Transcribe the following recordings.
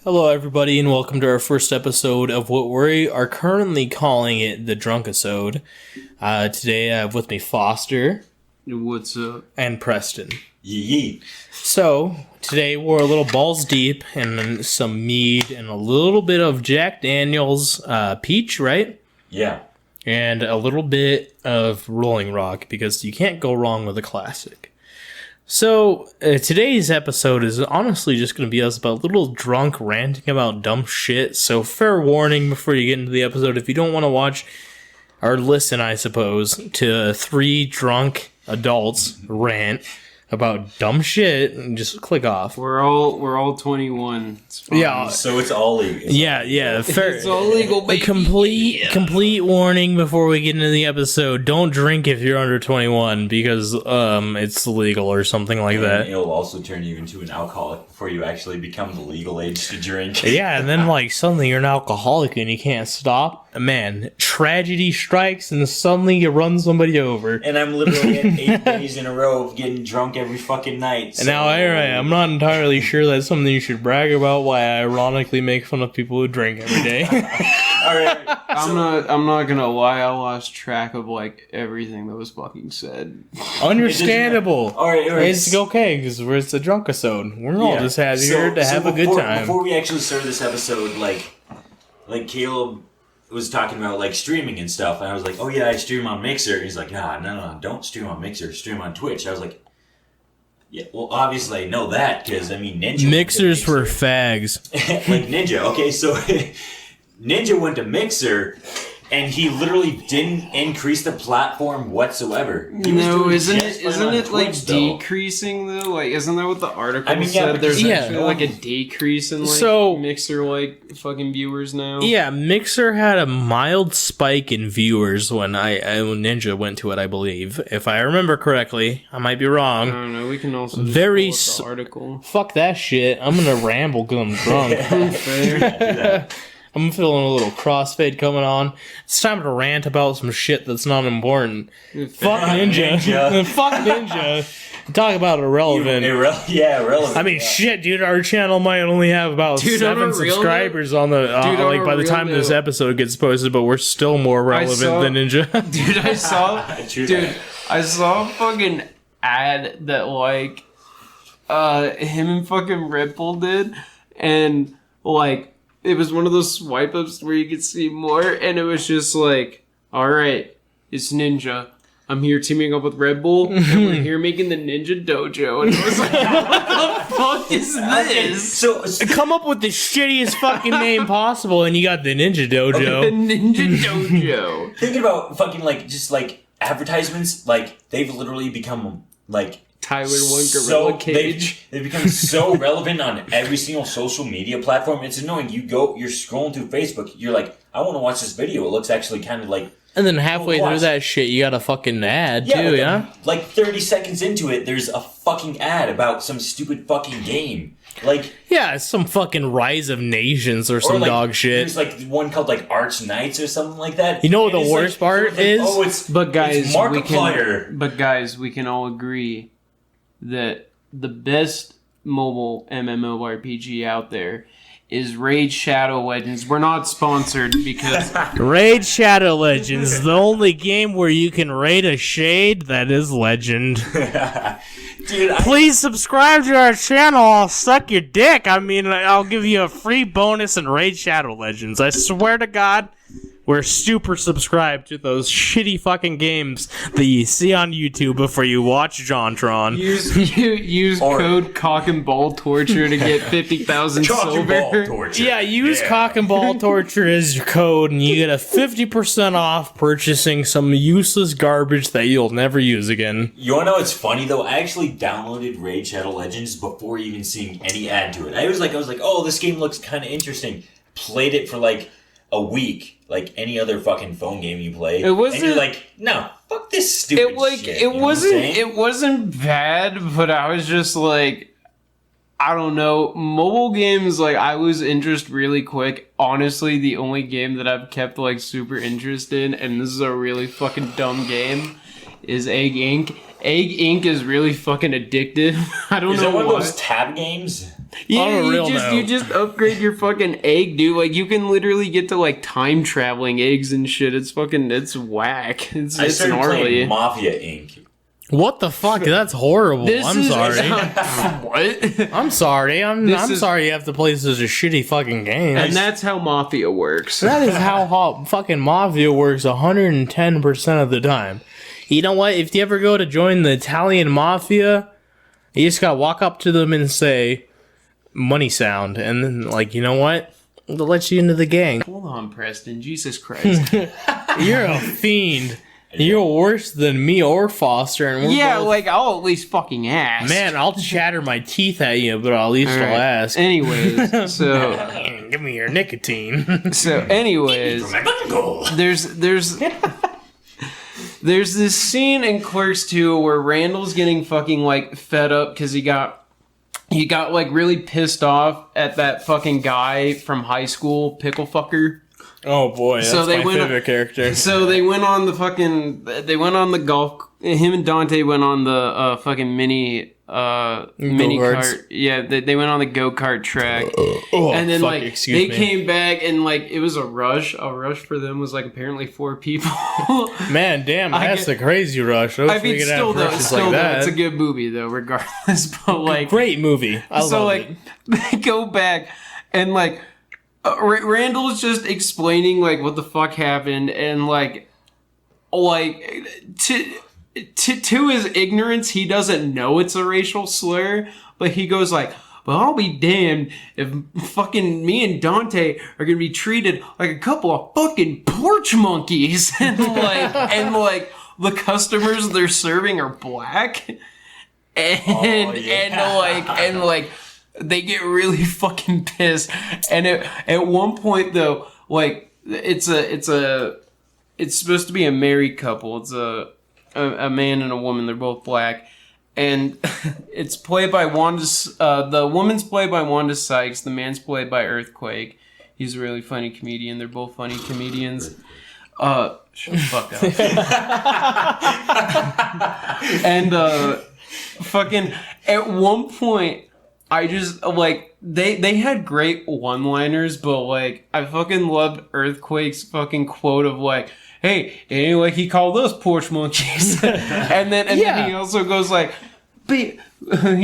Hello, everybody, and welcome to our first episode of what we are currently calling it the Drunkisode. Today I have with me Foster. What's up? And Preston. Yee. So, today we're a little balls deep in some mead and a little bit of Jack Daniels peach, right? Yeah. And a little bit of Rolling Rock, because you can't go wrong with a classic. So, today's episode is honestly just going to be us about a little drunk ranting about dumb shit. So, fair warning before you get into the episode, if you don't want to watch, or listen, I suppose, to three drunk adults rant about dumb shit, and just click off. We're all 21. It's fine. Yeah. So it's all legal. Yeah. Fair. It's all legal, baby. Complete warning before we get into the episode. Don't drink if you're under 21 because it's illegal or something like that. It'll also turn you into an alcoholic before you actually become the legal age to drink. Yeah, and then suddenly you're an alcoholic and you can't stop. Man, tragedy strikes and suddenly you run somebody over. And I'm literally at 8 days in a row of getting drunk every fucking night. So. Now, I'm not entirely sure that's something you should brag about. Why I ironically make fun of people who drink every day. All right. I'm not gonna lie. I lost track of everything that was fucking said. Understandable. All right. It's okay because it's a drunkisode. We're all just here to have a good time. Before we actually started this episode, like Caleb was talking about streaming and stuff, and I was like, "Oh yeah, I stream on Mixer." And he's like, "No, don't stream on Mixer. Stream on Twitch." I was like, "Yeah, well, obviously I know that because Ninja Mixers for fags." Like Ninja, okay, so Ninja went to Mixer, and he literally didn't increase the platform whatsoever. No, isn't it decreasing though? Isn't that what the article said? There's actually a decrease in Mixer fucking viewers now. Yeah, Mixer had a mild spike in viewers when Ninja went to it, I believe, if I remember correctly. I might be wrong. I don't know. We can also just pull up the article. Fuck that shit. I'm gonna ramble because I'm drunk. Fair. I'm feeling a little crossfade coming on. It's time to rant about some shit that's not important. Fuck Ninja. Fuck Ninja. Talk about irrelevant. Irrelevant. I mean, shit, dude. Our channel might only have about 7 subscribers on the by the time this episode gets posted, but we're still more relevant than Ninja. Dude, I saw a fucking ad that him and fucking Red Bull did, and it was one of those swipe ups where you could see more, and it was just alright, it's Ninja. I'm here teaming up with Red Bull, and we're here making the Ninja Dojo. And I was like, what the fuck is this? So come up with the shittiest fucking name possible, and you got the Ninja Dojo. Okay, the Ninja Dojo. Thinking about fucking advertisements, they've literally become Tyler One Gorilla Cage. They've become so relevant on every single social media platform. It's annoying. You're scrolling through Facebook. You're like, I want to watch this video. It looks actually kind of And then halfway through that shit, you got a fucking ad too, yeah? 30 seconds into it, there's a fucking ad about some stupid fucking game. Yeah, it's some fucking Rise of Nations or some dog shit. There's one called Arch Knights or something like that. You know what the worst part is? It's Markiplier. But guys, we can all agree that the best mobile MMORPG out there is Raid Shadow Legends. We're not sponsored because... Raid Shadow Legends, the only game where you can raid a shade that is legend. Dude, please subscribe to our channel. I'll suck your dick. I mean, I'll give you a free bonus in Raid Shadow Legends. I swear to God, we're super subscribed to those shitty fucking games that you see on YouTube before you watch JonTron. Use code Cock and Ball Torture to get 50,000 silver. Yeah, use Cock and Ball Torture as your code, and you get a 50% off purchasing some useless garbage that you'll never use again. You wanna know what's funny though? I actually downloaded Raid Shadow Legends before even seeing any ad to it. I was like, oh, this game looks kind of interesting. Played it for a week, like any other fucking phone game you play. And you're like, no, fuck this stupid shit. It wasn't bad, but I was just I don't know. Mobile games, I lose interest really quick. Honestly, the only game that I've kept super interested in, and this is a really fucking dumb game, is Egg Inc. Egg Inc. is really fucking addictive. I don't know why. Is it one of those tab games? Yeah, On a real note. you just upgrade your fucking egg, dude. Like, you can literally get to, like, time traveling eggs and shit. It's whack. It's started gnarly. playing Mafia Inc. What the fuck? That's horrible. I'm sorry. What? I'm sorry. I'm sorry you have to play such a shitty fucking game. And that's how Mafia works. That is how fucking Mafia works 110% of the time. You know what? If you ever go to join the Italian Mafia, you just gotta walk up to them and say, money sound. And then, like, you know what? They'll let you into the gang. Hold on, Preston. Jesus Christ. You're a fiend. You're worse than me or Foster. And we're both... like, I'll at least fucking ask. Man, I'll chatter my teeth at you, but at least I'll ask. Anyways, so... Give me your nicotine. So, anyways... There's this scene in Clerks 2 where Randall's getting fucking, like, fed up because he got like really pissed off at that fucking guy from high school, pickle fucker. Oh boy, that's my favorite character. So they went on the golf. Him and Dante went on the fucking mini kart. Yeah, they went on the go-kart track. And then they came back and like it was a rush. A rush for them was like apparently 4 people. Man, damn, that's a crazy rush. I mean, still though, it's a good movie though, regardless. But like, great movie. I love it. They go back and like. Randall's just explaining like what the fuck happened and like to his ignorance he doesn't know it's a racial slur, but he goes like, well, I'll be damned if fucking me and Dante are gonna be treated like a couple of fucking porch monkeys and like the customers they're serving are black and like they get really fucking pissed, and at one point though, like it's supposed to be a married couple. It's a man and a woman. They're both black, and it's played by the woman's played by Wanda Sykes. The man's played by Earthquake. He's a really funny comedian. They're both funny comedians. Shut the fuck up. And fucking at one point. I just, like, they had great one-liners, but, like, I fucking loved Earthquake's fucking quote of, like, hey, anyway, he called us porch monkeys. and then he also goes, like, he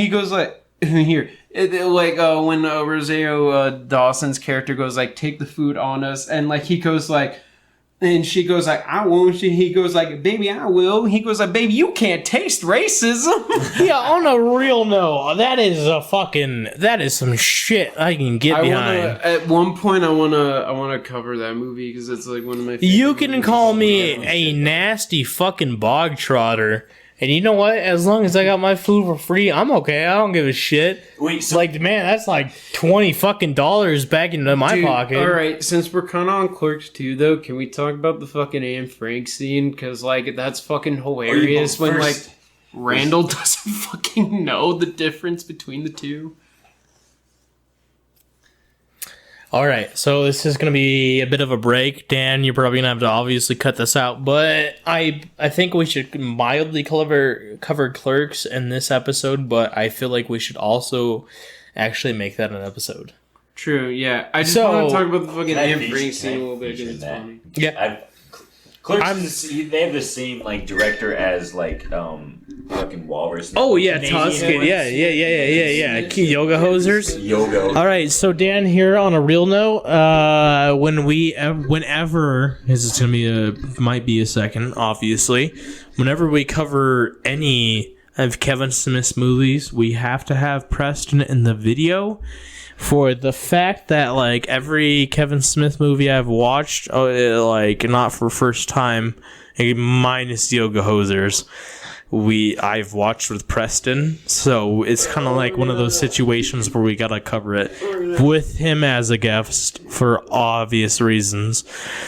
goes, like, here, when Rosario Dawson's character goes, like, take the food on us, and, like, he goes, like, and she goes like, I won't. He goes like, baby, I will. He goes like, baby, you can't taste racism. Yeah, on a real note, that is some shit I can get behind. At one point, I wanna cover that movie because it's like one of my favorite You can movies. call me a nasty fucking bog trotter. And you know what? As long as I got my food for free, I'm okay. I don't give a shit. Wait, so like, man, that's like $20 fucking back into my pocket. All right, since we're kind of on Clerks 2, though, can we talk about the fucking Anne Frank scene? Because, like, that's fucking hilarious when, like, Randall doesn't fucking know the difference between the two. All right, so this is going to be a bit of a break. Dan, you're probably going to have to obviously cut this out, but I think we should mildly cover Clerks in this episode, but I feel like we should also actually make that an episode. True, yeah. I just want to talk about the fucking Anne Frank scene a little bit because it's funny. Yeah. Clerks, they have the same like director as like fucking Walrus. Oh yeah, Tuscan. Yeah. Yoga hosers. Yoga. All right, so Dan, here on a real note, whenever this is gonna be might be a second, obviously. Whenever we cover any of Kevin Smith's movies, we have to have Preston in the video. For the fact that, like, every Kevin Smith movie I've watched, like, not for first time, minus Yoga Hosers, I've watched with Preston, so it's kind of like one of those situations where we gotta cover it with him as a guest for obvious reasons.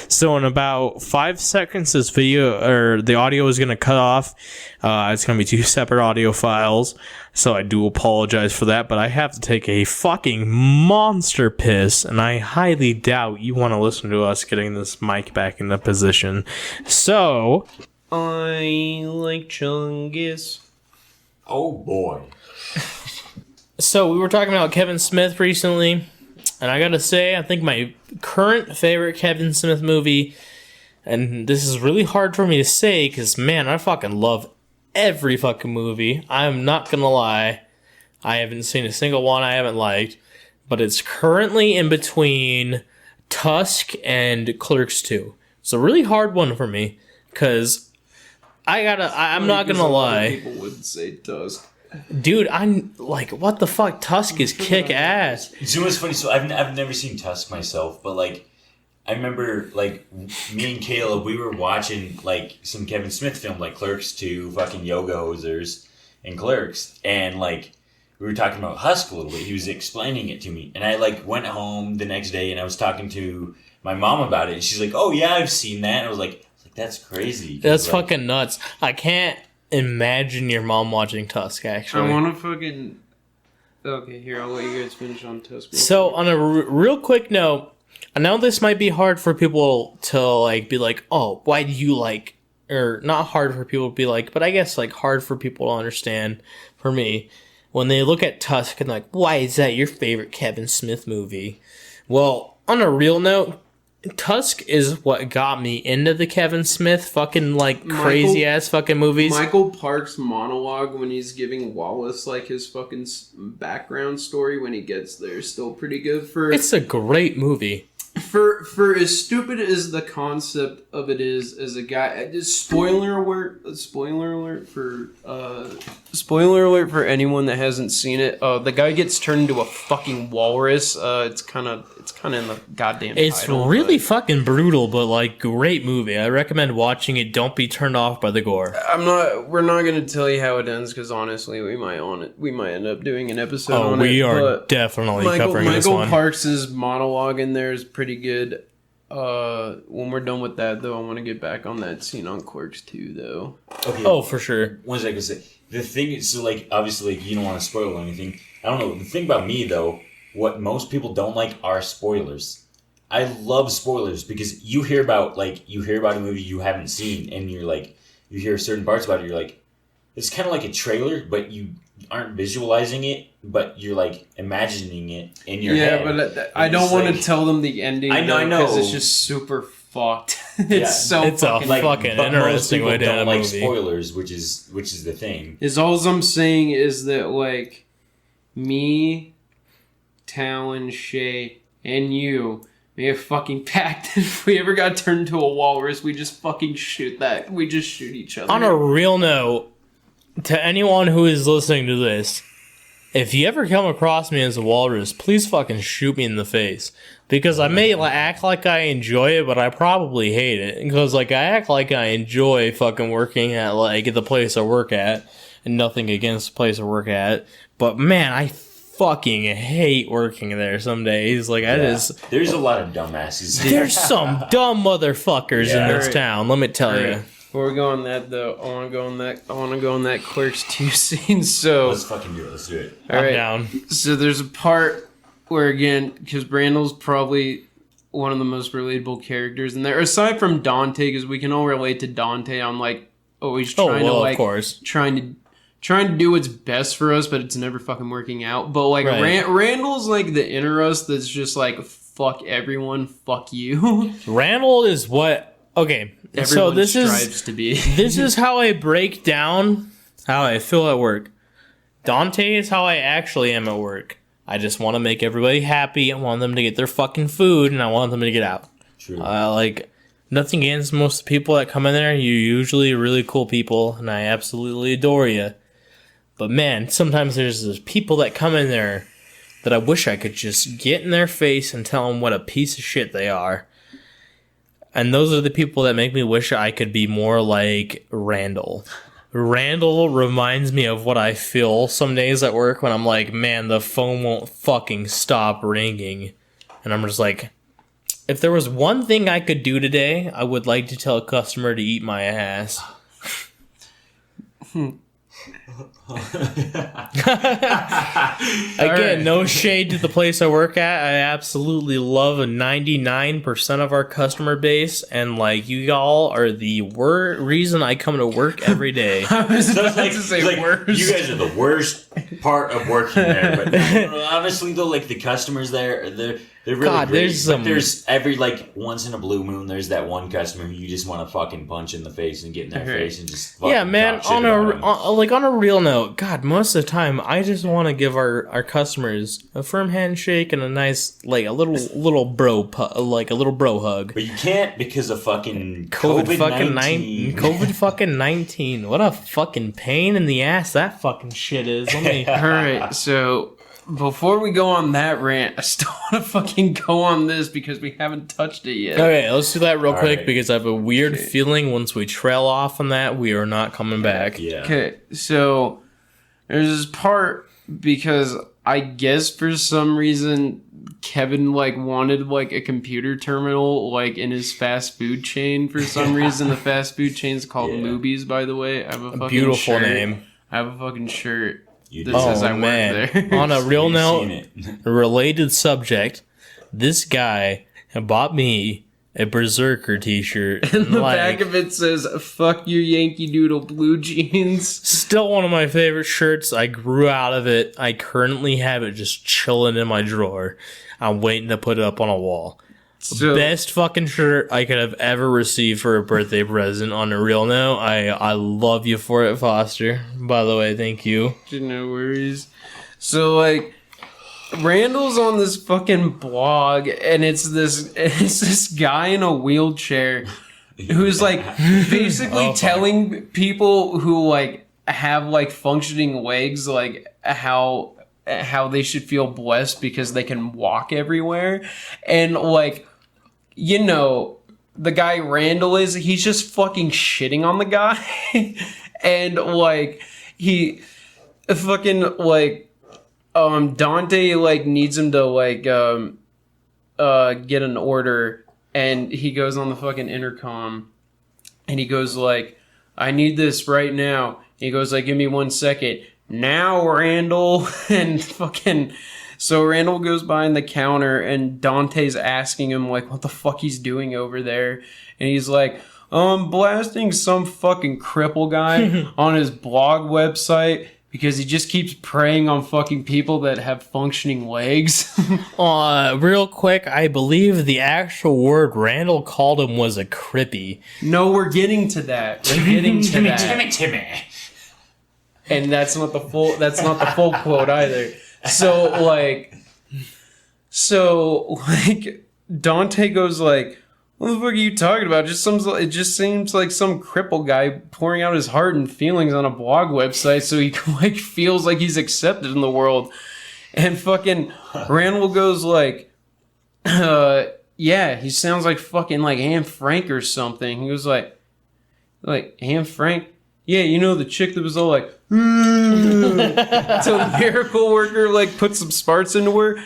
So in about 5 seconds, this video, or the audio is gonna cut off. It's gonna be 2 separate audio files, so I do apologize for that, but I have to take a fucking monster piss, and I highly doubt you want to listen to us getting this mic back into position. So... I like Chungus. Oh boy. So we were talking about Kevin Smith recently, and I gotta say, I think my current favorite Kevin Smith movie, and this is really hard for me to say, because, man, I fucking love every fucking movie. I'm not gonna lie. I haven't seen a single one I haven't liked, but it's currently in between Tusk and Clerks 2. It's a really hard one for me, because I'm not gonna lie. People would say Tusk. Dude, I'm like, what the fuck? Tusk is kick ass. You know what's funny? So I've never seen Tusk myself, but like, I remember like me and Caleb, we were watching like some Kevin Smith film, like Clerks 2, fucking Yoga Hosers, and Clerks, and like we were talking about Husk a little bit. He was explaining it to me, and I like went home the next day and I was talking to my mom about it, and she's like, "Oh yeah, I've seen that." And I was like, "That's crazy. That's like, fucking nuts." I can't imagine your mom watching Tusk, actually. I want to fucking... Okay, here, I'll let you guys finish on Tusk. So, on a real quick note, I know this might be hard for people to, like, be like, oh, why do you like... Or, not hard for people to be like, but I guess, like, hard for people to understand, for me, when they look at Tusk and like, why is that your favorite Kevin Smith movie? Well, on a real note, Tusk is what got me into the Kevin Smith fucking, like, crazy-ass fucking movies. Michael Park's monologue when he's giving Wallace, like, his fucking background story when he gets there is still pretty good for... It's a great movie. For as stupid as the concept of it is, as a guy... Spoiler alert for anyone that hasn't seen it. The guy gets turned into a fucking walrus. It's kind of in the goddamn It's title, really fucking brutal, but, like, great movie. I recommend watching it. Don't be turned off by the gore. We're not going to tell you how it ends, because honestly, we might end up doing an episode on it. We are definitely covering this one. Michael Parks' monologue in there is pretty good. When we're done with that, though, I want to get back on that scene on Clerks 2, though. Okay. Oh, for sure. One second, I could say the thing is, so like obviously you don't want to spoil anything. I don't know. The thing about me though, what most people don't like are spoilers. I love spoilers because you hear about a movie you haven't seen, and you're like, you hear certain parts about it, you're like, it's kind of like a trailer, but you aren't visualizing it, but you're like imagining it in your head. Yeah, but I don't want to tell them the ending. I know, because it's just super fucked. It's a fucking but interesting way to don't end a like movie. spoilers, which is the thing. Is all I'm saying is that like me, Talon, Shay, and you may have fucking packed. If we ever got turned into a walrus, we just fucking shoot that. We just shoot each other. On a real note, to anyone who is listening to this, if you ever come across me as a walrus, please fucking shoot me in the face. Because I may act like I enjoy it, but I probably hate it. Because, like, I act like I enjoy fucking working at, like, the place I work at. And nothing against the place I work at. But, man, I fucking hate working there some days. Like, There's a lot of dumbasses. There's some dumb motherfuckers in this town, let me tell you. Before we go on that, though, I want to go on that Clerks 2 scene. So Let's fucking do it. Let's do it. I'm down. So there's a part where, again, because Randall's probably one of the most relatable characters in there, aside from Dante, because we can all relate to Dante on like always trying to like, of course, trying to do what's best for us, but it's never fucking working out. But like right. Randall's like the inner us that's just like fuck everyone, fuck you. Randall is what. Okay, Everyone so this strives to be. This is how I break down how I feel at work. Dante is how I actually am at work. I just want to make everybody happy. I want them to get their fucking food, and I want them to get out. True. Like, nothing against most people that come in there. You're usually really cool people, and I absolutely adore you. But man, sometimes there's people that come in there that I wish I could just get in their face and tell them what a piece of shit they are. And those are the people that make me wish I could be more like Randall. Randall reminds me of what I feel some days at work when I'm like, man, the phone won't fucking stop ringing. And I'm just like, if there was one thing I could do today, I would like to tell a customer to eat my ass. Again, no shade to the place I work at. I absolutely love 99% of our customer base, and like you all are the reason I come to work every day. I was So about it's to say like worse. you guys are the worst part of working there. But honestly, though, like the customers there, they're really God, great. there's But some- there's every like once in a blue moon, there's that one customer who you just want to fucking punch in the face and get in their face and just fucking Yeah, man. talk shit On about 'em. on a real note, God, most of the time I just want to give our customers a firm handshake and a nice like a little bro hug. But you can't because of fucking COVID fucking COVID-19. COVID fucking 19. What a fucking pain in the ass that fucking shit is. Let me. All right, so before we go on that rant, I still want to fucking go on this because we haven't touched it yet. Okay, let's do that real quick right. because I have a weird feeling once we trail off on that, we are not coming back. Yeah. Okay, so there's this part because I guess for some reason Kevin like wanted like a computer terminal like in his fast food chain for some reason. The fast food chain is called Yeah. Moobies, by the way. I have a fucking Beautiful shirt. name. I have a fucking shirt. You That did. says I Oh work man. there. On a real You've note, seen it. a related subject, this guy bought me a Berserker t-shirt. And the like, back of it says, "Fuck your Yankee Doodle blue jeans." still one of my favorite shirts. I grew out of it. I currently have it just chilling in my drawer. I'm waiting to put it up on a wall. So, Best fucking shirt I could have ever received for a birthday present. On a real note, I love you for it, Foster. By the way, thank you. no worries. So like, Randall's on this fucking blog, and it's this guy in a wheelchair who's like basically Oh, fuck. telling people who like have like functioning legs like how they should feel blessed because they can walk everywhere, and like, you know, the guy Randall he's just fucking shitting on the guy and like he fucking like Dante like needs him to like get an order, and he goes on the fucking intercom and he goes like, "I need this right now." He goes like, "Give me 1 second." "Now, Randall." And fucking, so Randall goes behind the counter and Dante's asking him like what the fuck he's doing over there, and he's like, I'm blasting some fucking cripple guy on his blog website because he just keeps preying on fucking people that have functioning legs. Real quick, I believe the actual word Randall called him was a crippy. No, we're getting to that. We're getting to that. Timmy. And that's not the full quote either. So like Dante goes like, what the fuck are you talking about? It just seems like some cripple guy pouring out his heart and feelings on a blog website so he like feels like he's accepted in the world. And fucking Randall goes like, yeah, he sounds like fucking like Anne Frank or something. He goes like Anne Frank? Yeah, you know the chick that was all like, so the miracle worker like put some sparks into her.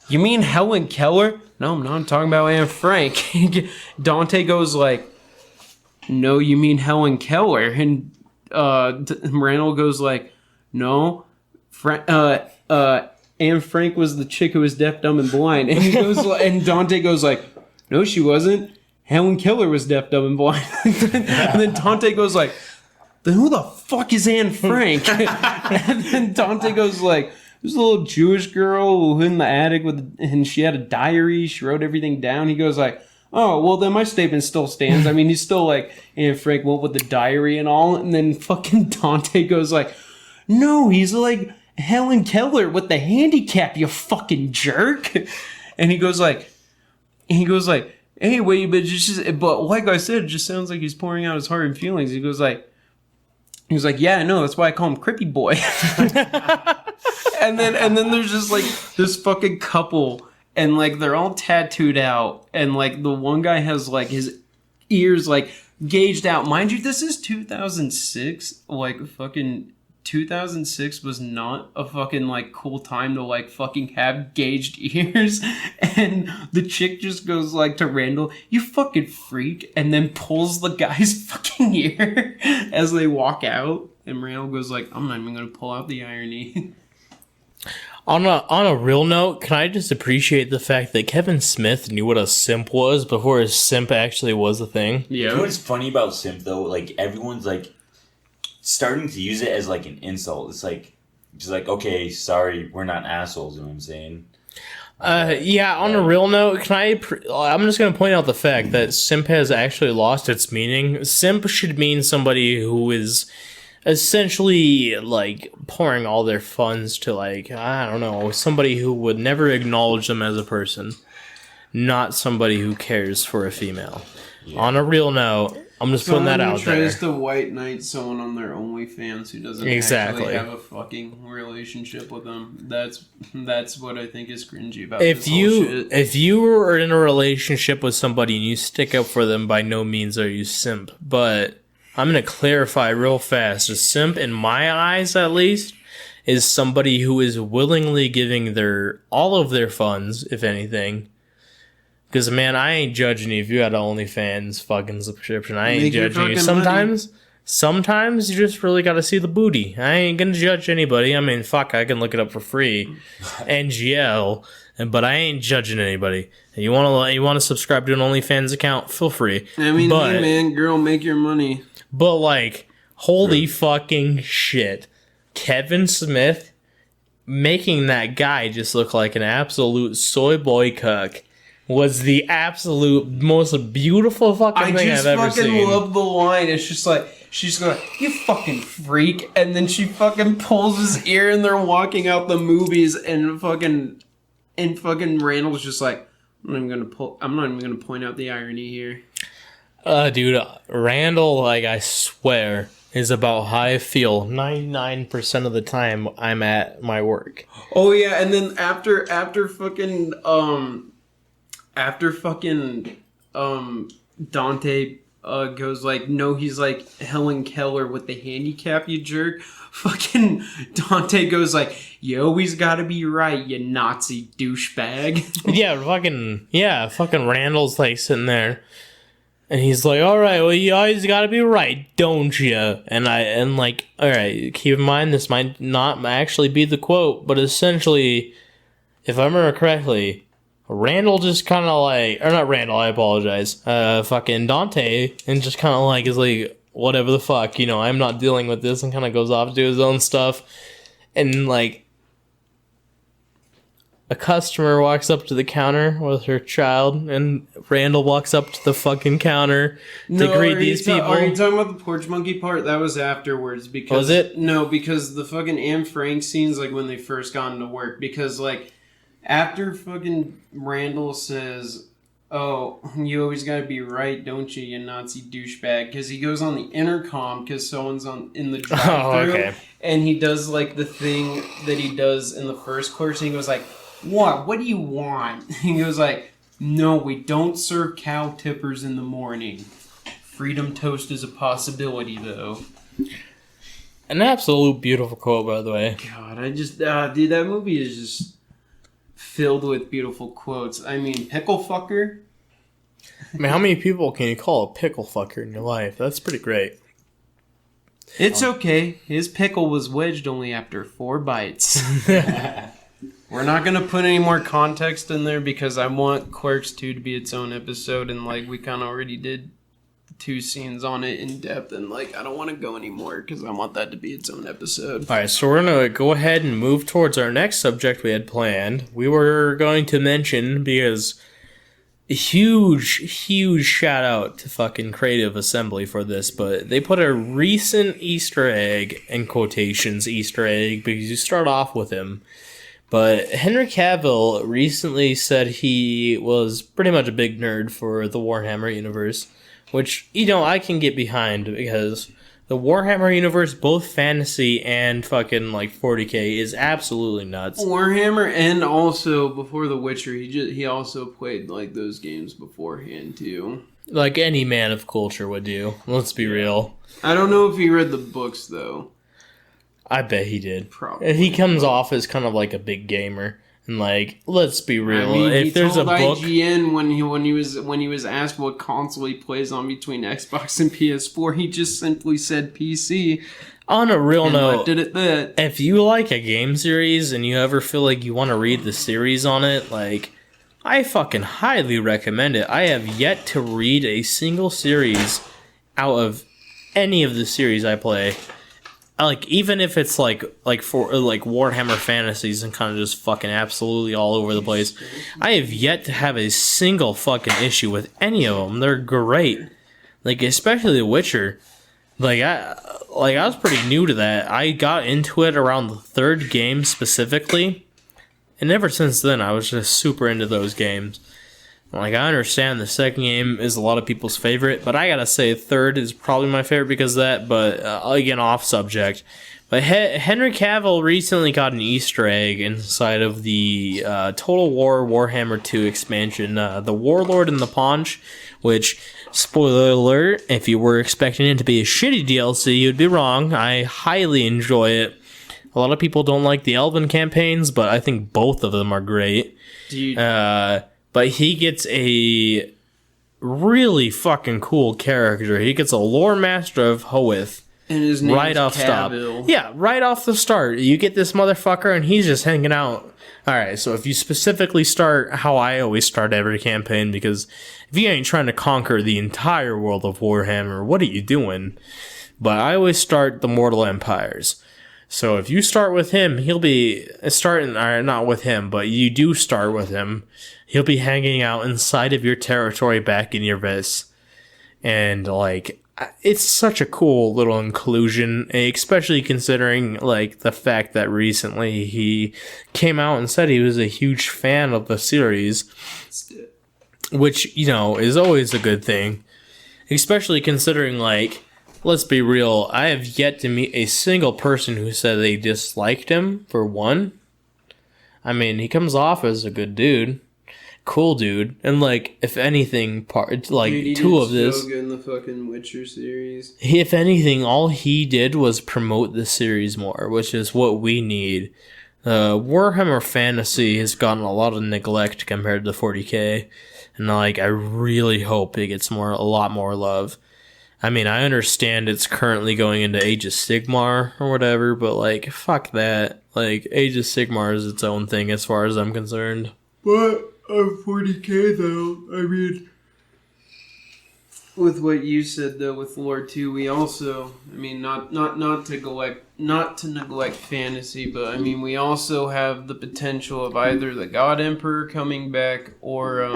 You mean Helen Keller? No, I'm talking about Anne Frank. Dante goes like, no, you mean Helen Keller. And Randall goes like, no, Anne Frank was the chick who was deaf, dumb, and blind. And he goes, and Dante goes like, no, she wasn't. Helen Keller was deaf, dumb, and blind. And then Dante goes like, then who the fuck is Anne Frank? And then Dante goes like, there's a little Jewish girl who in the attic and she had a diary. She wrote everything down. He goes like, oh, well then my statement still stands. I mean, he's still like, Anne Frank went with the diary and all. And then fucking Dante goes like, no, he's like Helen Keller with the handicap, you fucking jerk. And he goes like, hey, wait, but like I said, it just sounds like he's pouring out his heart and feelings. He was like, yeah, I know. That's why I call him Crippy Boy. and then there's just like this fucking couple, and like they're all tattooed out, and like the one guy has like his ears like gauged out. Mind you, this is 2006. Like fucking 2006 was not a fucking like cool time to like fucking have gauged ears. And the chick just goes like to Randall, you fucking freak, and then pulls the guy's fucking ear as they walk out. And Randall goes like, I'm not even gonna pull out the irony. On a real note, can I just appreciate the fact that Kevin Smith knew what a simp was before a simp actually was a thing? You know what's funny about simp though? Like everyone's like starting to use it as like an insult. It's like just like, okay, sorry, we're not assholes. You know what I'm saying? Yeah, on a real note, I'm just going to point out the fact that simp has actually lost its meaning. Simp should mean somebody who is essentially, like, pouring all their funds to, like, I don't know, somebody who would never acknowledge them as a person. Not somebody who cares for a female. Yeah. On a real note, I'm just putting that out there. Tries to white knight someone on their OnlyFans who doesn't actually have a fucking relationship with them. That's what I think is cringy about this whole shit. If you were in a relationship with somebody and you stick up for them, by no means are you simp. But I'm going to clarify real fast. A simp, in my eyes at least, is somebody who is willingly giving all of their funds, if anything. Because, man, I ain't judging you if you had an OnlyFans fucking subscription. I ain't judging you. Sometimes you just really got to see the booty. I ain't going to judge anybody. I mean, fuck, I can look it up for free. NGL. But I ain't judging anybody. You want to subscribe to an OnlyFans account? Feel free. I mean, hey, man, girl, make your money. But, like, holy fucking shit. Kevin Smith making that guy just look like an absolute soy boy cuck was the absolute most beautiful fucking thing I've ever seen. I just fucking love the line. It's just like, she's going, you fucking freak. And then she fucking pulls his ear and they're walking out the movies and fucking Randall's just like, I'm not even gonna point out the irony here. Dude, Randall, like, I swear, is about how I feel 99% of the time I'm at my work. Oh yeah, and then after Dante goes like, no, he's like Helen Keller with the handicap, you jerk. Fucking Dante goes like, you always gotta be right, you Nazi douchebag. Fucking Randall's like sitting there. And he's like, all right, well, you always gotta be right, don't you? And like, all right, keep in mind, this might not actually be the quote, but essentially, if I remember correctly, Randall just kind of like, or not Randall, I apologize, fucking Dante, and just kind of like, is like, whatever the fuck, you know, I'm not dealing with this, and kind of goes off to do his own stuff. And like, a customer walks up to the counter with her child, and Randall walks up to the fucking counter to greet these people. Are you talking about the porch monkey part? That was afterwards. Because was it? No, because the fucking Anne Frank scene's like when they first got into work. Because like, after fucking Randall says, oh, you always gotta be right, don't you Nazi douchebag? Because he goes on the intercom because someone's in the drive-thru, and he does like the thing that he does in the first course, and he goes like, what do you want? He goes like, no, we don't serve cow tippers in the morning. Freedom toast is a possibility, though. An absolute beautiful quote, by the way. God, dude, that movie is just filled with beautiful quotes. I mean, pickle fucker. I mean, how many people can you call a pickle fucker in your life? That's pretty great. It's okay. His pickle was wedged only after 4 bites. We're not going to put any more context in there because I want Clerks 2 to be its own episode, and like we kind of already did 2 scenes on it in depth, and like I don't want to go anymore because I want that to be its own episode. Alright, so we're going to go ahead and move towards our next subject we had planned. We were going to mention, because a huge shout out to fucking Creative Assembly for this, but they put a recent Easter egg, in quotations, Easter egg, because you start off with him. But Henry Cavill recently said he was pretty much a big nerd for the Warhammer universe, which, you know, I can get behind because the Warhammer universe, both fantasy and fucking like 40K, is absolutely nuts. Warhammer, and also before The Witcher, he also played like those games beforehand too. Like any man of culture would do. Let's be real. I don't know if he read the books though. I bet he did. Probably. He comes off as kind of like a big gamer. And like, let's be real. I mean, if he there's told a book, IGN when he was asked what console he plays on between Xbox and PS4, he just simply said PC. on a real And note, left it at that. if you like a game series and you ever feel like you want to read the series on it, like, I fucking highly recommend it. I have yet to read a single series out of any of the series I play. Like, even if it's like for like Warhammer Fantasies and kind of just fucking absolutely all over the place, I have yet to have a single fucking issue with any of them. They're great. Like, especially The Witcher. I was pretty new to that. I got into it around the third game specifically, and ever since then I was just super into those games. Like, I understand the second game is a lot of people's favorite, but I gotta say third is probably my favorite because of that, but again, off subject. But Henry Cavill recently got an Easter egg inside of the Total War Warhammer 2 expansion, the Warlord and the Paunch, which, spoiler alert, if you were expecting it to be a shitty DLC, you'd be wrong. I highly enjoy it. A lot of people don't like the Elven campaigns, but I think both of them are great. Dude. But he gets a really fucking cool character. He gets a lore master of Hoeth. And his name's Right off Cavill. stop. Yeah, right off the start. You get this motherfucker and he's just hanging out. Alright, so if you specifically start how I always start every campaign, because if you ain't trying to conquer the entire world of Warhammer, what are you doing? But I always start the Mortal Empires. So if you start with him, he'll be starting, or not with him, but you do start with him. He'll be hanging out inside of your territory back in your vis. And, like, it's such a cool little inclusion, especially considering, like, the fact that recently he came out and said he was a huge fan of the series. Which, you know, is always a good thing. Especially considering, like, let's be real, I have yet to meet a single person who said they disliked him, for one. I mean, he comes off as a good dude. Cool dude. And, like, if anything, Dude, two of this... so good in the fucking Witcher series. If anything, all he did was promote the series more, which is what we need. Warhammer Fantasy has gotten a lot of neglect compared to 40k. And, like, I really hope it gets a lot more love. I mean, I understand it's currently going into Age of Sigmar or whatever, but, like, fuck that. Like, Age of Sigmar is its own thing as far as I'm concerned. But I'm 40k though. I mean, with what you said though, with lore 2, we also, I mean, not to neglect fantasy, but I mean, we also have the potential of either the God Emperor coming back or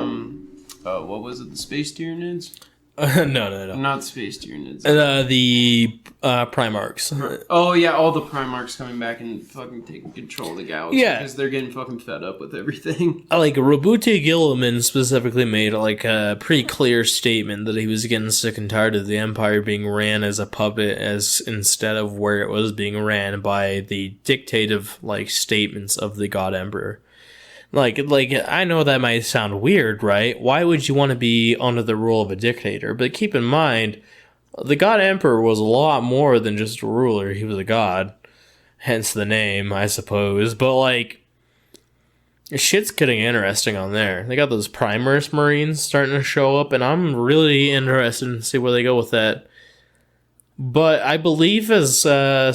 what was it, the Space Tyranids? No. Not Space Tyranids. The Primarchs. Oh yeah, all the Primarchs coming back and fucking taking control of the galaxy. Yeah. Because they're getting fucking fed up with everything. Like, Roboute Guilliman specifically made, like, a pretty clear statement that he was getting sick and tired of the Empire being ran as a puppet instead of where it was being ran by the dictative, like, statements of the God Emperor. Like, I know that might sound weird, right? Why would you want to be under the rule of a dictator? But keep in mind, the God Emperor was a lot more than just a ruler. He was a god. Hence the name, I suppose. But, like, shit's getting interesting on there. They got those Primaris Marines starting to show up, and I'm really interested to see where they go with that. But I believe as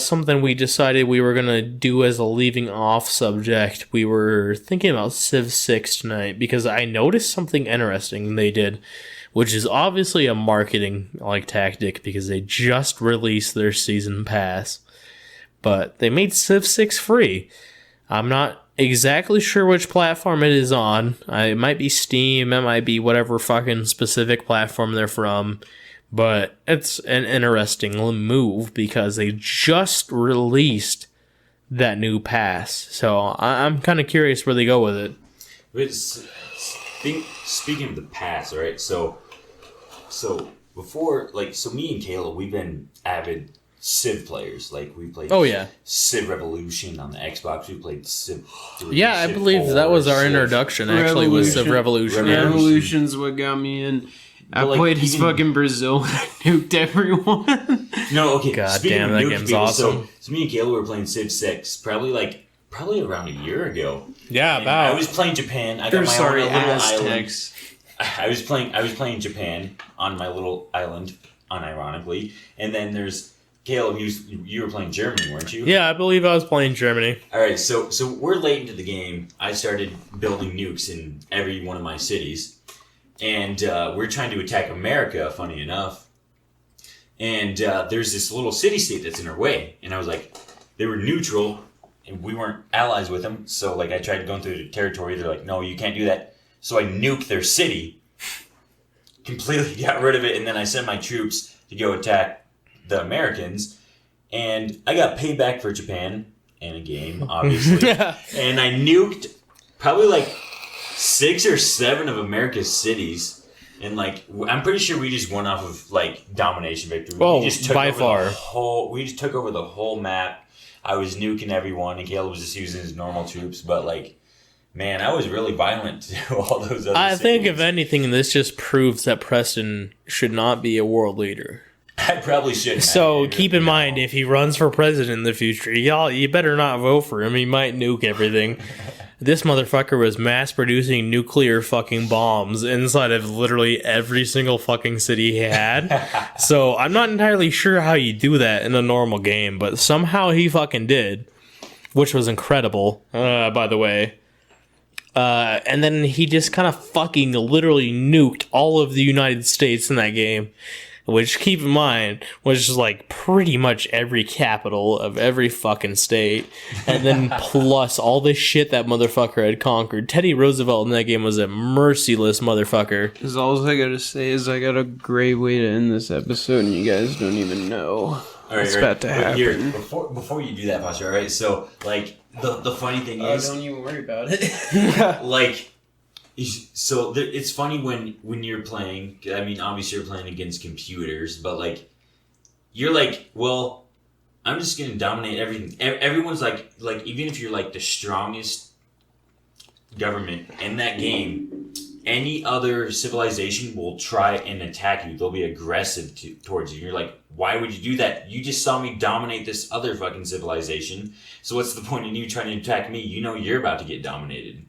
something we decided we were going to do as a leaving off subject, we were thinking about Civ 6 tonight, because I noticed something interesting they did, which is obviously a marketing like tactic because they just released their season pass. But they made Civ 6 free. I'm not exactly sure which platform it is on. It might be Steam, it might be whatever fucking specific platform they're from. But it's an interesting move because they just released that new pass. So I'm kind of curious where they go with it. But speaking of the pass, right? So before, like, so me and Kayla, we've been avid Civ players. Like, we played Civ Revolution on the Xbox. We played Civ 3, Yeah, I Civ believe 4, that was our Civ introduction, actually, was Civ Revolution. Revolution. Revolution's what got me in. I But, like, played his even- fucking Brazil and I nuked everyone. No, okay. God speaking damn, of that nuke game's people, awesome. So me and Kayla were playing Civ 6, probably probably around a year ago. Yeah, And about. I was playing Japan. I got my own little Aztecs. island. I was playing Japan on my little island, unironically. And then there's Caleb. You were playing Germany, weren't you? Yeah, I believe I was playing Germany. All right, so we're late into the game. I started building nukes in every one of my cities, and we're trying to attack America. Funny enough, and there's this little city-state that's in our way, and I was like, they were neutral, and we weren't allies with them. So like, I tried going through the territory. They're like, no, you can't do that. So I nuked their city, completely got rid of it, and then I sent my troops to go attack the Americans. And I got paid back for Japan in a game, obviously. And I nuked probably like 6 or 7 of America's cities. And like, I'm pretty sure we just won off of like domination victory. Oh, we just took by over far. We just took over the whole map. I was nuking everyone, and Caleb was just using his normal troops. But like, man, I was really violent to all those other cities. think, if anything, this just proves that Preston should not be a world leader. I probably shouldn't. So keep in mind, if he runs for president in the future, you better not vote for him. He might nuke everything. This motherfucker was mass producing nuclear fucking bombs inside of literally every single fucking city he had. So I'm not entirely sure how you do that in a normal game, but somehow he fucking did, which was incredible, by the way. And then he just kind of fucking literally nuked all of the United States in that game. Which, keep in mind, was just like pretty much every capital of every fucking state. And then plus all this shit that motherfucker had conquered. Teddy Roosevelt in that game was a merciless motherfucker. Because all I gotta say is I got a great way to end this episode, and you guys don't even know what's about to happen. Here, before you do that, Foster, alright? So, like, the funny thing is... don't even worry about it. like... So it's funny when you're playing. I mean, obviously you're playing against computers, but like, you're like, well, I'm just gonna dominate everything. Everyone's like even if you're like the strongest government in that game, any other civilization will try and attack you. They'll be aggressive towards you. You're like, why would you do that? You just saw me dominate this other fucking civilization. So what's the point in you trying to attack me? You know you're about to get dominated.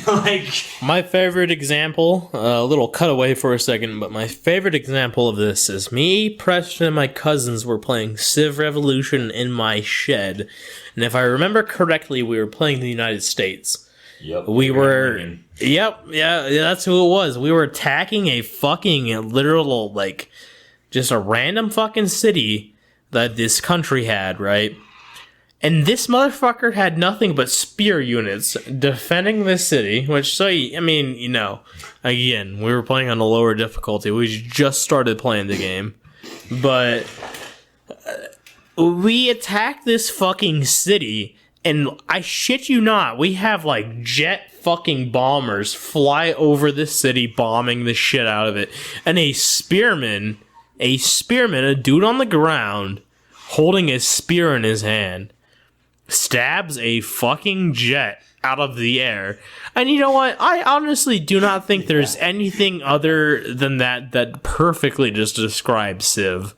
Like, my favorite example, a little cutaway for a second, but my favorite example of this is me, Preston, and my cousins were playing Civ Revolution in my shed. And if I remember correctly, we were playing the United States. Yep. Yeah, that's who it was. We were attacking a fucking literal, like, just a random fucking city that this country had, right? And this motherfucker had nothing but spear units defending this city, which, so, I mean, you know, again, we were playing on a lower difficulty. We just started playing the game. But we attacked this fucking city, and I shit you not, we have, like, jet fucking bombers fly over this city, bombing the shit out of it. And a spearman, a dude on the ground, holding a spear in his hand, stabs a fucking jet out of the air. And you know what? I honestly do not think there's anything other than that perfectly just describes Civ.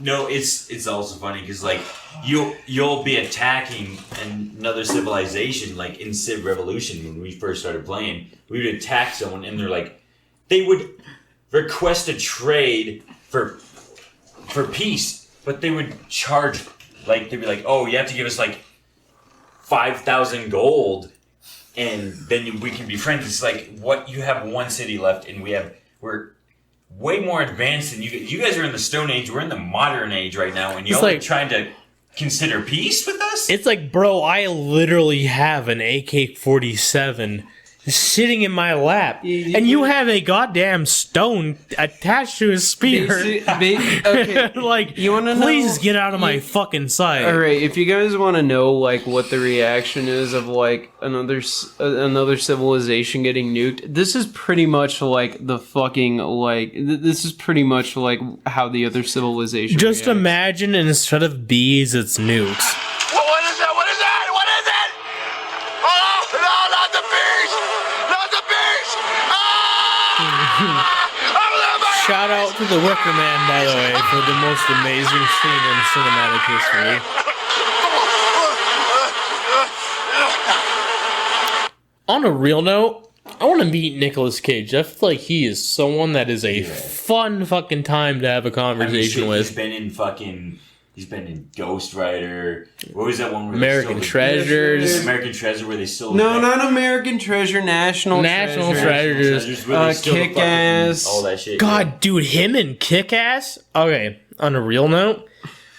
No, it's also funny because like you'll be attacking another civilization, like in Civ Revolution when we first started playing. We would attack someone and they're like, they would request a trade for peace, but they would charge, like, they'd be like, oh, you have to give us like 5,000 gold and then we can be friends. It's like, what, you have one city left and we're way more advanced than you. You guys are in the Stone Age, we're in the modern age right now, and y'all are trying to consider peace with us? It's like, bro, I literally have an AK-47 sitting in my lap, and you have a goddamn stone attached to his spear. Okay, like, you wanna please know, get out of my fucking sight. All right, if you guys want to know like what the reaction is of like another civilization getting nuked, this is pretty much like the fucking like this is pretty much like how the other civilization. Just reacts. imagine instead of bees, it's nukes. What is that? What is that? What is it? Oh, no, not the bees! Not the bees! Ah! Shout out to the Wicker Man, by the way, for the most amazing scene in cinematic history. On a real note, I want to meet Nicolas Cage. I feel like he is someone that is a fun fucking time to have a conversation with. He's been in Ghost Rider. What was that one? Where American Treasures. American Treasure, where they still not American Treasure. National Treasures. Kick-Ass. All that shit. God, dude, him and Kick-Ass. Okay, on a real note,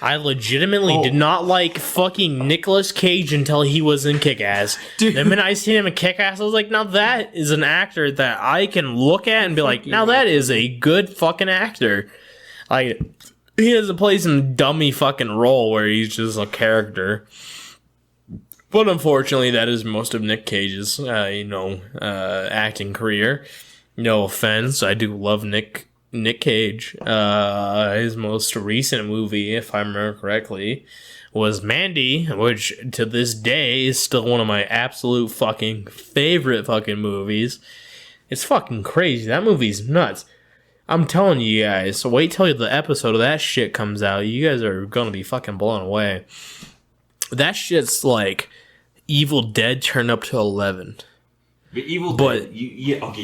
I legitimately did not like fucking Nicolas Cage until he was in Kick-Ass. Dude. The minute I seen him in Kick-Ass, I was like, now that is an actor that I can look at and be like, now that is a good fucking actor. Like, he doesn't play some dummy fucking role where he's just a character. But unfortunately, that is most of Nick Cage's, acting career. No offense, I do love Nick Cage. His most recent movie, if I remember correctly, was Mandy, which to this day is still one of my absolute fucking favorite fucking movies. It's fucking crazy. That movie's nuts. I'm telling you guys, so wait till the episode of that shit comes out. You guys are gonna be fucking blown away. That shit's like Evil Dead turned up to 11. The Evil Dead, you have to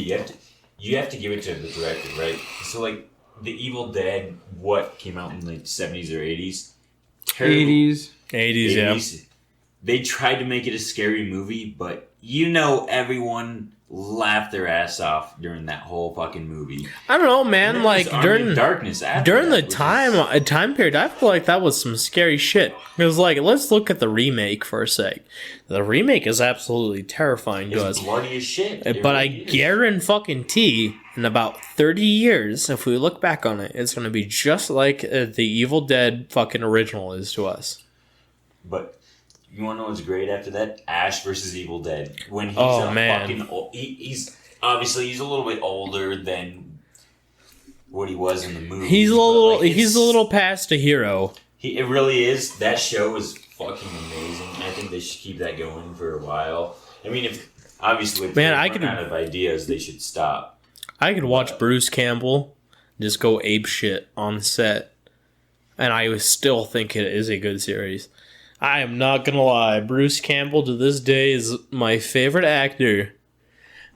give it to the director, right? So like the Evil Dead, what came out in the 70s or 80s? 80s, yeah. They tried to make it a scary movie, but everyone laughed their ass off during that whole fucking movie. I don't know, man. Like during darkness, during the time period, I feel like that was some scary shit. It was like, let's look at the remake for a sec. The remake is absolutely terrifying to us. It's bloody as shit. But I guarantee in about 30 years, if we look back on it, it's going to be just like the Evil Dead fucking original is to us. But you want to know what's great after that? Ash versus Evil Dead. When he's fucking old. He's obviously a little bit older than what he was in the movie. He's a little past a hero. It really is. That show is fucking amazing. I think they should keep that going for a while. I mean, if they run out of ideas, they should stop. I could watch Bruce Campbell just go ape shit on set, and I would still think it is a good series. I am not gonna lie, Bruce Campbell to this day is my favorite actor.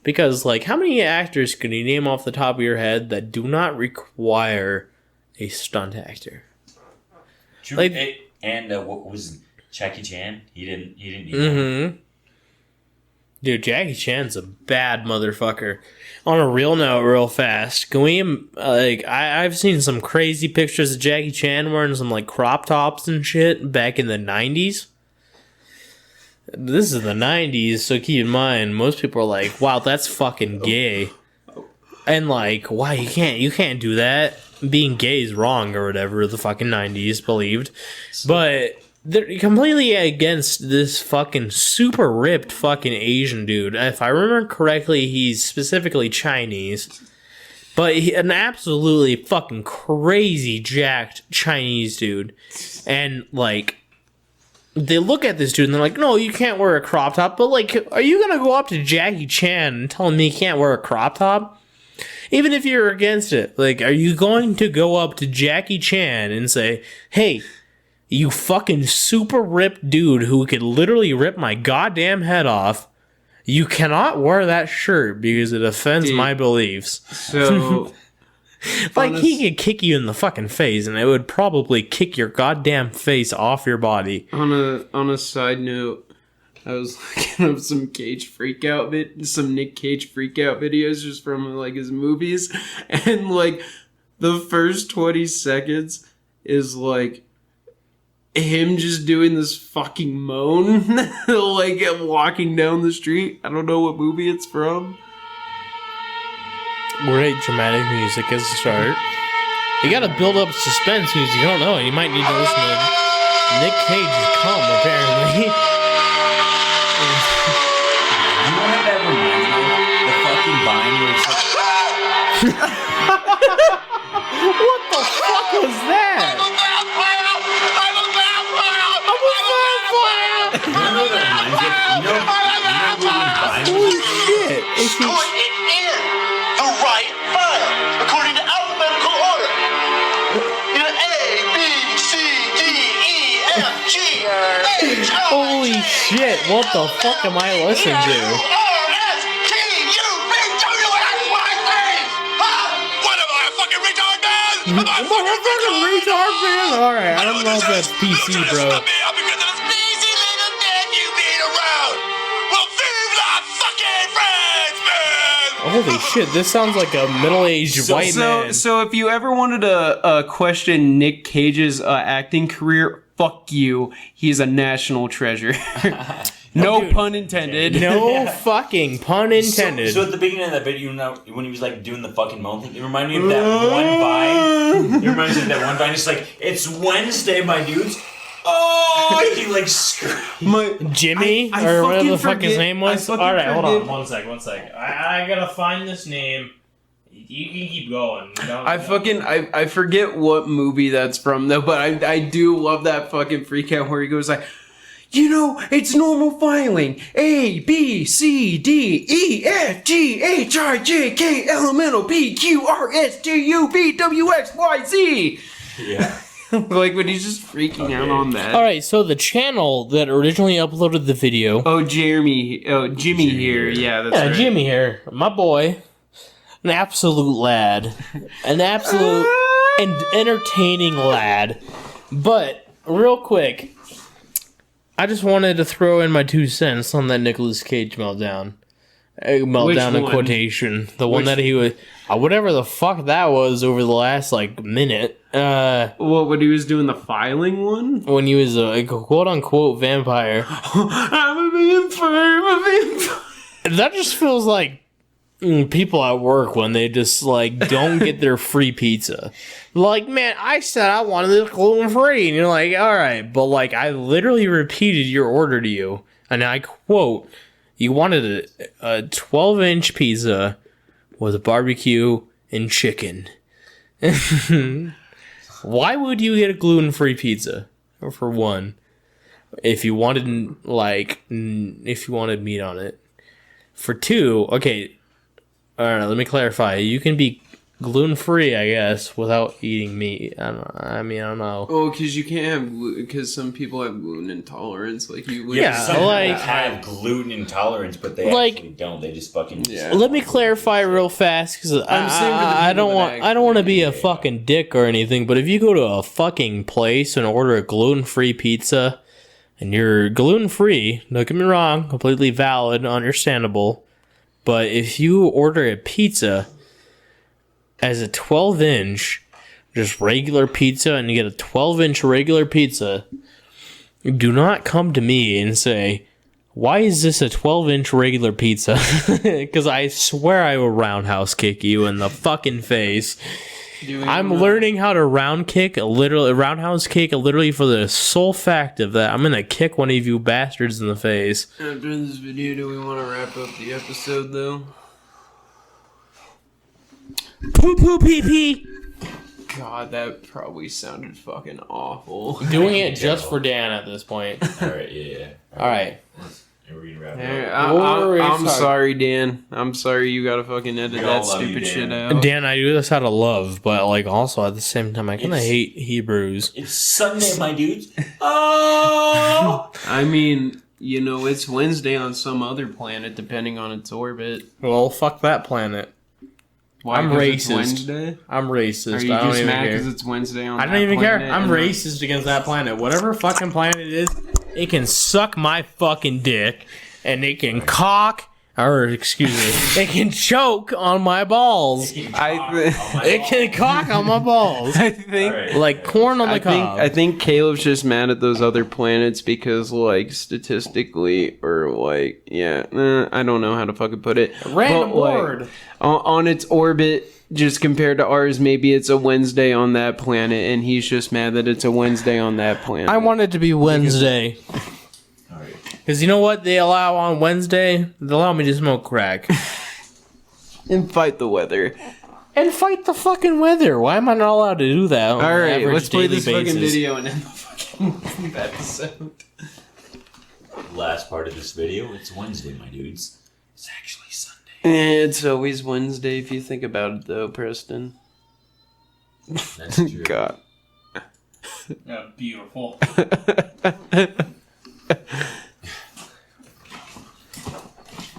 Because, like, how many actors can you name off the top of your head that do not require a stunt actor? True. Like, what was Jackie Chan? He didn't need that. Dude, Jackie Chan's a bad motherfucker. On a real note, real fast, can we, I've seen some crazy pictures of Jackie Chan wearing some, like, crop tops and shit back in the 90s. This is the 90s, so keep in mind, most people are like, wow, that's fucking gay. And, like, why, you can't do that. Being gay is wrong or whatever the fucking 90s believed. But they're completely against this fucking super ripped fucking Asian dude. If I remember correctly, he's specifically Chinese. But an absolutely fucking crazy jacked Chinese dude. And, like, they look at this dude and they're like, no, you can't wear a crop top. But, like, are you going to go up to Jackie Chan and tell him he can't wear a crop top? Even if you're against it. Like, are you going to go up to Jackie Chan and say, hey, you fucking super ripped dude who could literally rip my goddamn head off, you cannot wear that shirt because it offends my beliefs. So, like, he could kick you in the fucking face and it would probably kick your goddamn face off your body. On a side note, I was looking up some Nick Cage freakout videos just from, like, his movies, and, like, the first 20 seconds is, like, him just doing this fucking moan, like, walking down the street. I don't know what movie it's from. Great dramatic music as a start. You gotta build up suspense because you don't know. You might need to listen to Nick Cage come, apparently. You know what that reminds me of? The fucking Vine where it's like... What the fuck was that? Holy shit! Put it in the right file according to alphabetical order. A, B, C, D, E, F, G, H, I, Holy shit! What the fuck am I listening to? Motherfucking retard, man. Alright, I don't know if that's PC, bro. Because of the species little man you beat around. Well, vive la fucking France, man! Holy shit, this sounds like a middle-aged white man. So if you ever wanted to question Nick Cage's acting career, fuck you. He's a national treasure. No dude. pun intended. No fucking pun intended. So at the beginning of that video, you know, when he was like doing the fucking moan thing, it reminded me of that one vine. It reminds me of that one vine. It's like, it's Wednesday, my dudes. Oh, he like screamed. Jimmy? I or whatever fucking the fuck his forget- name was? I fucking Alright, hold on. forget- One sec. I gotta find this name. You can keep going. I forget what movie that's from though, but I do love that fucking freak out where he goes like, you know, it's normal filing. A, B, C, D, E, F, G, H, I, J, K, L, M, N, O, P, Q, R, S, T, U, V, W, X, Y, Z. Yeah. Like when he's just freaking out on that. Alright, so the channel that originally uploaded the video. Oh, Jimmy here. Yeah, that's Yeah, right. Jimmy here. My boy. An absolute lad. An absolute and entertaining lad. But, real quick, I just wanted to throw in my 2 cents on that Nicolas Cage meltdown. Meltdown in one? quotation. The one Which- that he was... whatever the fuck that was over the last, minute. What, when he was doing the filing one? When he was a quote-unquote vampire. I'm a vampire. That just feels like people at work when they just don't get their free pizza. Like, man, I said I wanted this gluten free, and you're like, all right, but I literally repeated your order to you, and I quote, you wanted a 12-inch pizza with barbecue and chicken. Why would you get a gluten free pizza? For one, if you wanted if you wanted meat on it. For two, okay. All right, let me clarify. You can be gluten-free, I guess, without eating meat. I don't know. Oh, because you can't have gluten, because some people have gluten intolerance. Like you would. Yeah, Some people like- have gluten intolerance, but they actually don't. They just fucking. Yeah. Let me clarify real fast, because I don't want to be a fucking dick or anything, but if you go to a fucking place and order a gluten-free pizza, and you're gluten-free, don't get me wrong, completely valid, understandable, but if you order a pizza as a 12-inch, just regular pizza, and you get a 12-inch regular pizza, do not come to me and say, why is this a 12-inch regular pizza? Because I swear I will roundhouse kick you in the fucking face. I'm learning how to roundhouse kick literally for the sole fact of that I'm gonna kick one of you bastards in the face. After this video, do we want to wrap up the episode though? Poo poo pee pee. God, that probably sounded fucking awful. Doing it just for Dan at this point. All right, yeah. All right. And we're gonna wrap Hey, it up. I'm sorry, Dan. I'm sorry you gotta fucking edit We all that love you, stupid Dan. shit out. Dan, I do this out of love, but also at the same time, I kind of hate Hebrews. It's Sunday, my dudes. Oh! I mean, you know, it's Wednesday on some other planet, depending on its orbit. Well, fuck that planet. Why? I'm 'Cause it's racist. Wednesday? I'm racist. Are you I don't just even mad care. because it's Wednesday on I don't that even care. planet I'm and racist against that planet. Whatever fucking planet it is, it can suck my fucking dick, and it can it can choke on my balls. It can cock on my balls. I think. Alright. Like corn on the cob. I think Caleb's just mad at those other planets because, statistically, or I don't know how to fucking put it. Random But, word. on its orbit, just compared to ours, maybe it's a Wednesday on that planet, and he's just mad that it's a Wednesday on that planet. I want it to be Wednesday. Alright. Because you know what they allow on Wednesday? They allow me to smoke crack. and fight the weather. And fight the fucking weather. Why am I not allowed to do that on All an right, average let's play daily this basis? fucking video and end the fucking episode. Last part of this video, it's Wednesday, my dudes. It's actually Sunday. It's always Wednesday if you think about it, though, Preston. That's true. God. Yeah, beautiful.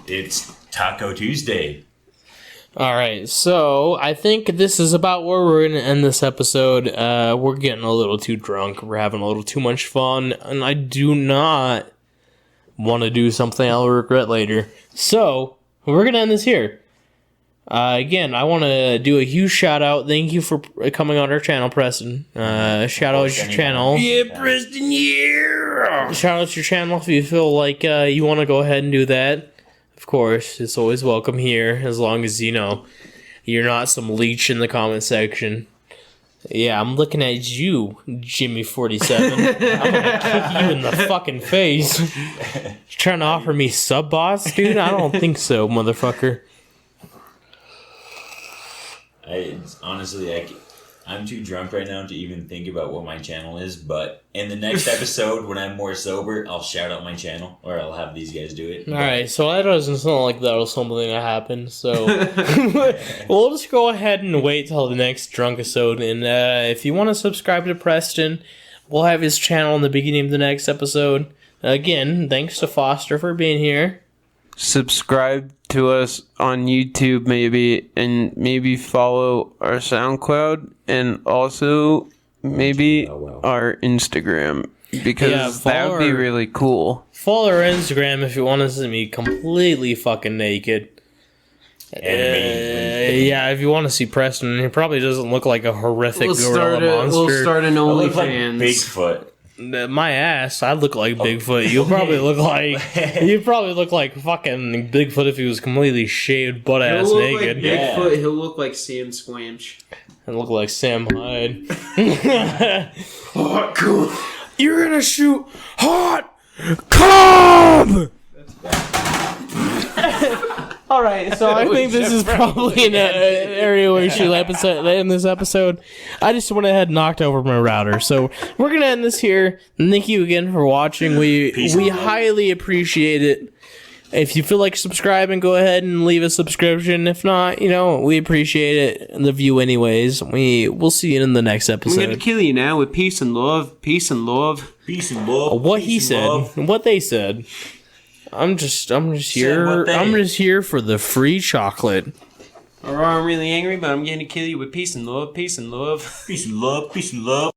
It's Taco Tuesday. All right, so I think this is about where we're going to end this episode. We're getting a little too drunk. We're having a little too much fun, and I do not want to do something I'll regret later. So, we're going to end this here. Again, I want to do a huge shout out. Thank you for coming on our channel, Preston. Shout out your channel. Yeah, Preston, yeah! Shout out your channel if you feel like you want to go ahead and do that. Of course, it's always welcome here, as long as, you're not some leech in the comment section. Yeah, I'm looking at you, Jimmy47. I'm gonna kick you in the fucking face. You trying to offer me sub boss, dude? I don't think so, motherfucker. Honestly, I'm too drunk right now to even think about what my channel is, but in the next episode, when I'm more sober, I'll shout out my channel, or I'll have these guys do it. Alright, so that doesn't sound like that was something that happened, so we'll just go ahead and wait till the next Drunkisode, and if you want to subscribe to Preston, we'll have his channel in the beginning of the next episode. Again, thanks to Foster for being here. Subscribe to us on YouTube, maybe, and maybe follow our SoundCloud, and also maybe our Instagram, because that would be really cool. Follow our Instagram if you want to see me completely fucking naked. Yeah, if you want to see Preston, he probably doesn't look like a horrific gorilla monster. We'll start an I look like OnlyFans. Bigfoot. My ass, I look like Bigfoot. You probably look like fucking Bigfoot if he was completely shaved, butt ass He'll look naked. like Bigfoot. He'll look like Sam Squamch. And look like Sam Hyde. Oh, cool. You're gonna shoot hot cob. All right, so I think this is probably an area where we should end this episode. I just went ahead and knocked over my router, so we're gonna end this here. Thank you again for watching. We highly appreciate it. If you feel like subscribing, go ahead and leave a subscription. If not, we appreciate it. The view, anyways. We'll see you in the next episode. I'm gonna kill you now with peace and love. Peace and love. Peace and love. What he said, what they said. I'm just here. I'm just here for the free chocolate. Or I'm really angry, but I'm gonna kill you with peace and love. Peace and love. Peace and love. Peace and love.